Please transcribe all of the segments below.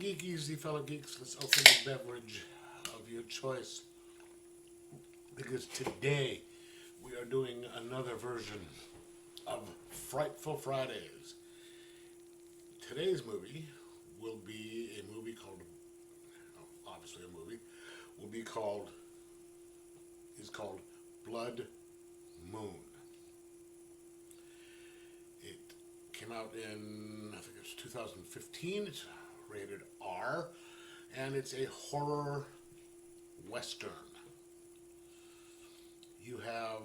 geekies, the fellow geeks. Let's open the beverage of your choice. Because today we are doing another version of Frightful Fridays. Today's movie will be a movie called, obviously a movie, is called Blood Moon. It came out in, I think it's 2015. It's rated R, and it's a horror western. You have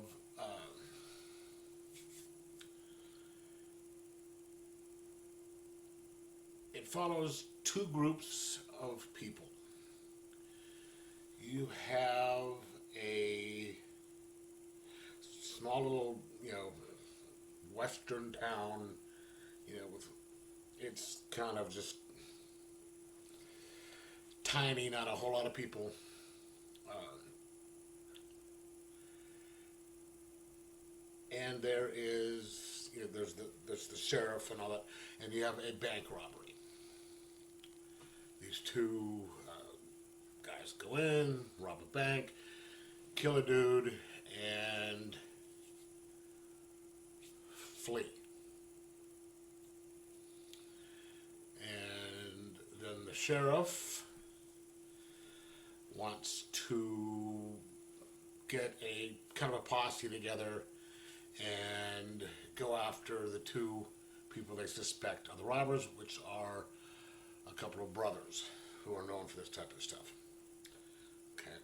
it follows two groups of people. You have a small little, western town, with it's kind of just tiny, not a whole lot of people. And there is, there's the sheriff and all that, and you have a bank robbery. These two guys go in, rob a bank, kill a dude, and flee. And then the sheriff wants to get a kind of a posse together and go after the two people they suspect are the robbers, which are a couple of brothers who are known for this type of stuff. Okay.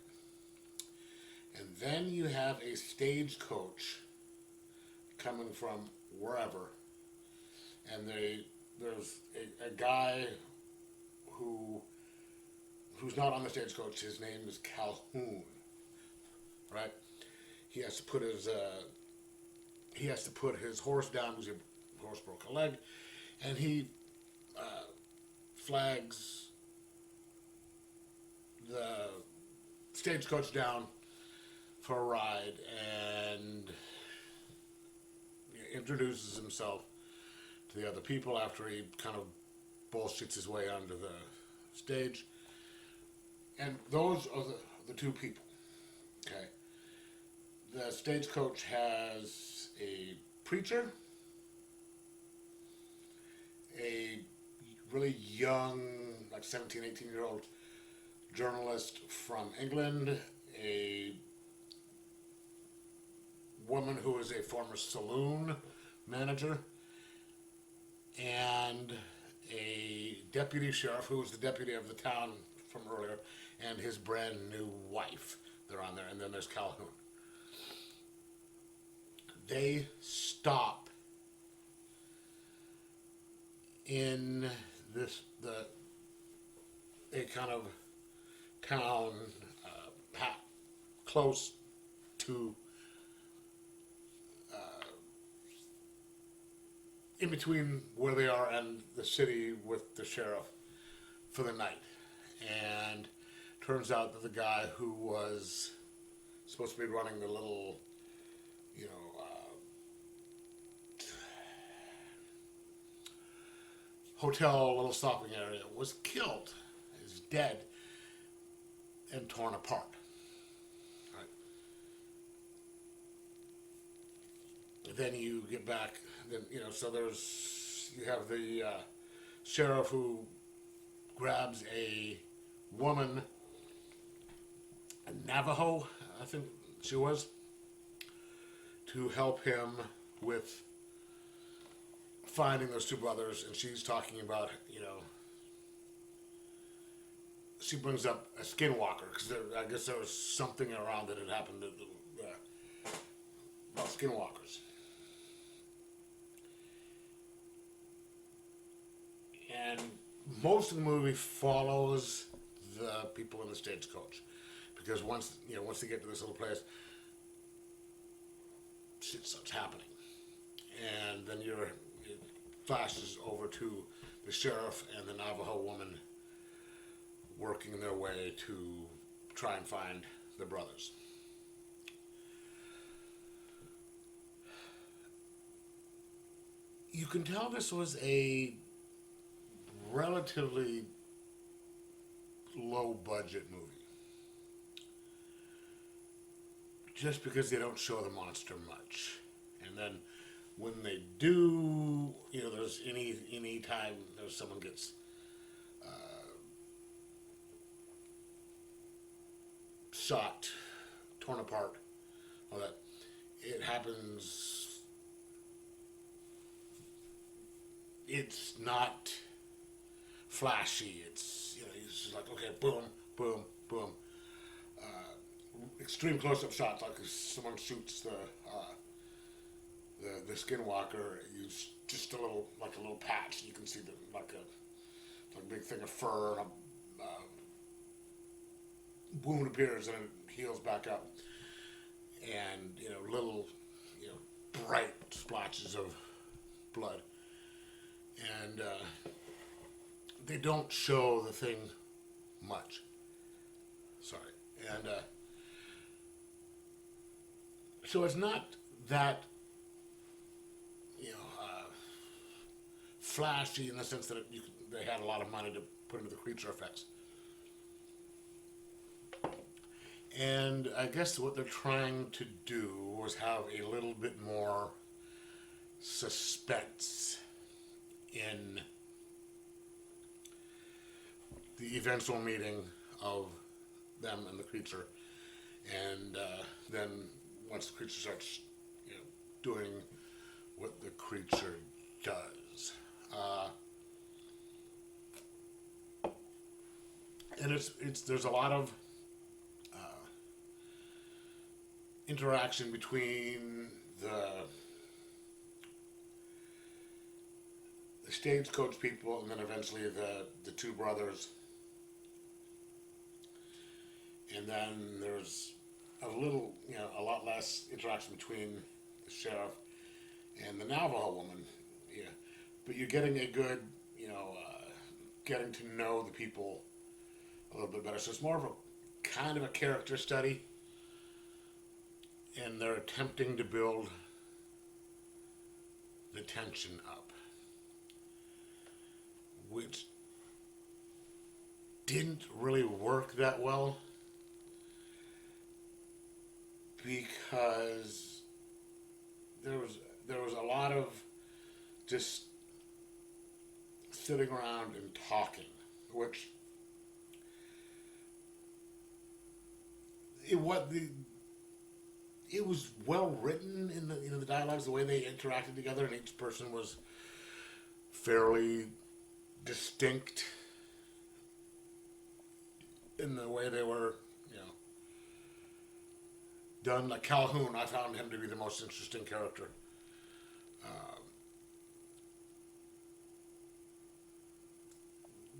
And then you have a stagecoach coming from wherever, and there's a guy who's not on the stagecoach. His name is Calhoun, right? He has to put his horse down because his horse broke a leg, and he flags the stagecoach down for a ride and introduces himself to the other people after he kind of bullshits his way onto the stage. And those are the two people, okay? The stagecoach has a preacher, a really young, like 17, 18-year-old journalist from England, a woman who is a former saloon manager, and a deputy sheriff who was the deputy of the town from earlier, and his brand new wife. They're on there, and then there's Calhoun. They stop in a kind of town close to in between where they are and the city with the sheriff for the night. And turns out that the guy who was supposed to be running the little hotel, little stopping area, was killed, is dead, and torn apart. Right. Then you get back, so you have the sheriff who grabs a woman, a Navajo, I think she was, to help him with finding those two brothers, and she's talking about, she brings up a skinwalker, because I guess there was something around that had happened about skinwalkers. And most of the movie follows the people in the stagecoach, because once they get to this little place, shit starts happening, and then it flashes over to the sheriff and the Navajo woman working their way to try and find the brothers. You can tell this was a relatively low budget movie. Just because they don't show the monster much. And then when they do, there's any time there's someone gets shot, torn apart, all that, it happens. It's not flashy. It's just like, okay, boom, boom, boom. Extreme close-up shots, like if someone shoots the skinwalker, use just a little patch. You can see like a big thing of fur, and a wound appears and it heals back up, and little bright splotches of blood, and they don't show the thing much. Sorry, and so it's not that flashy in the sense that they had a lot of money to put into the creature effects. And I guess what they're trying to do was have a little bit more suspense in the eventual meeting of them and the creature, and then once the creature starts, doing what the creature does, and there's a lot of interaction between the stagecoach people and then eventually the two brothers. And then there's a lot less interaction between the sheriff and the Navajo woman. Yeah. But you're getting a good, getting to know the people a little bit better. So it's more of a kind of a character study. And they're attempting to build the tension up, which didn't really work that well because there was a lot of just sitting around and talking, which it was well written in the dialogues, the way they interacted together, and each person was fairly distinct in the way they were, done. Like Calhoun, I found him to be the most interesting character.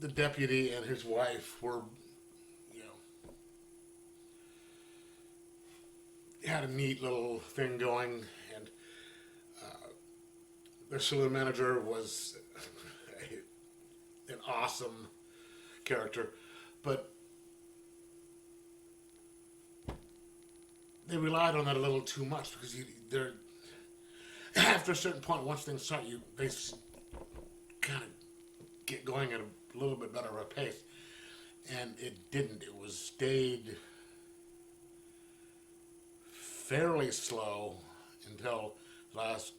The deputy and his wife were, had a neat little thing going, and their saloon manager was an awesome character, but they relied on that a little too much because they're after a certain point, once things start, they kind of get going at a little bit better of a pace, and it didn't. It stayed fairly slow until the last,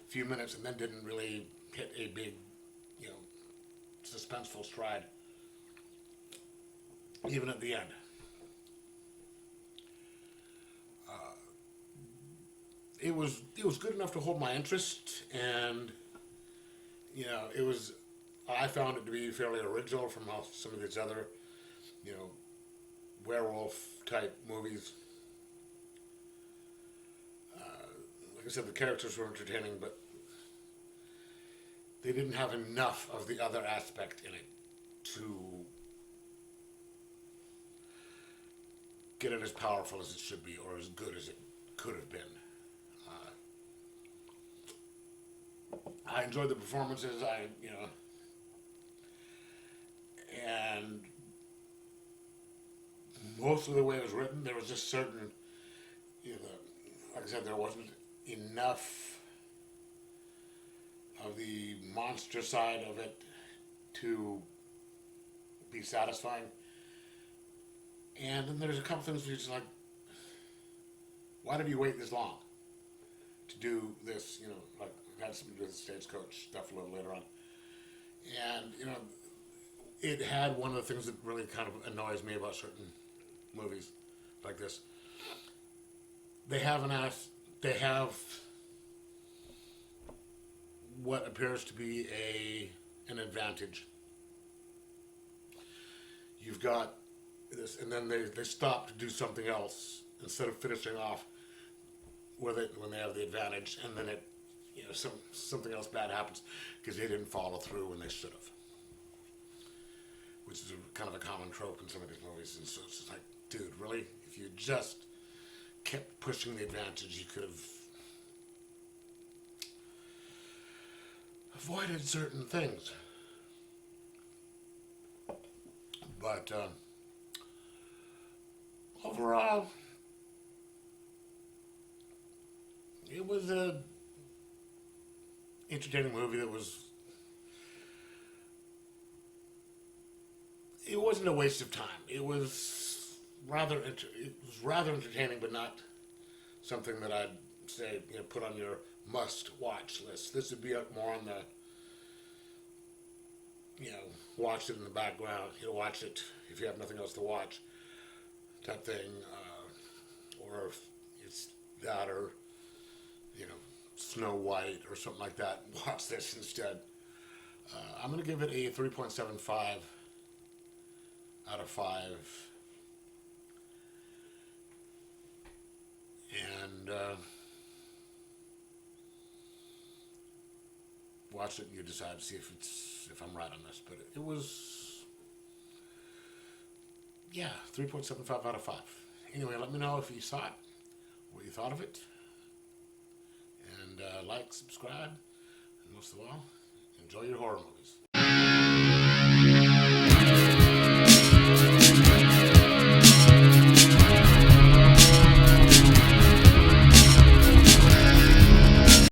few minutes, and then didn't really hit a big, suspenseful stride, even at the end. It was good enough to hold my interest, and I found it to be fairly original from how some of these other, werewolf type movies. Like I said, the characters were entertaining, but they didn't have enough of the other aspect in it to get it as powerful as it should be, or as good as it could have been. I enjoyed the performances. And most of the way it was written, there was just certain, like I said, there wasn't enough of the monster side of it to be satisfying. And then there's a couple things where you're just like, why did you wait this long to do this? You know, like we had something to do with the Stagecoach stuff a little later on. And, you know, it had one of the things that really kind of annoys me about certain movies like this. They have what appears to be an advantage. You've got this, and then they stop to do something else instead of finishing off when they have the advantage, and then something else bad happens because they didn't follow through when they should have, which is kind of a common trope in some of these movies. And so it's just like, dude, really? If you just kept pushing the advantage, you could have avoided certain things. But overall, it was a entertaining movie that it wasn't a waste of time. It was rather entertaining, but not something that I'd say, you know, put on your must-watch list. This would be up more on the, you know, watch it in the background. You know, watch it if you have nothing else to watch, type thing. Or if it's that, or, you know, Snow White or something like that, watch this instead. I'm going to give it a 3.75 out of 5. And watch it and you decide to see if I'm right on this. But it was, yeah, 3.75 out of 5. Anyway, let me know if you saw it, what you thought of it. And like, subscribe, and most of all, enjoy your horror movies.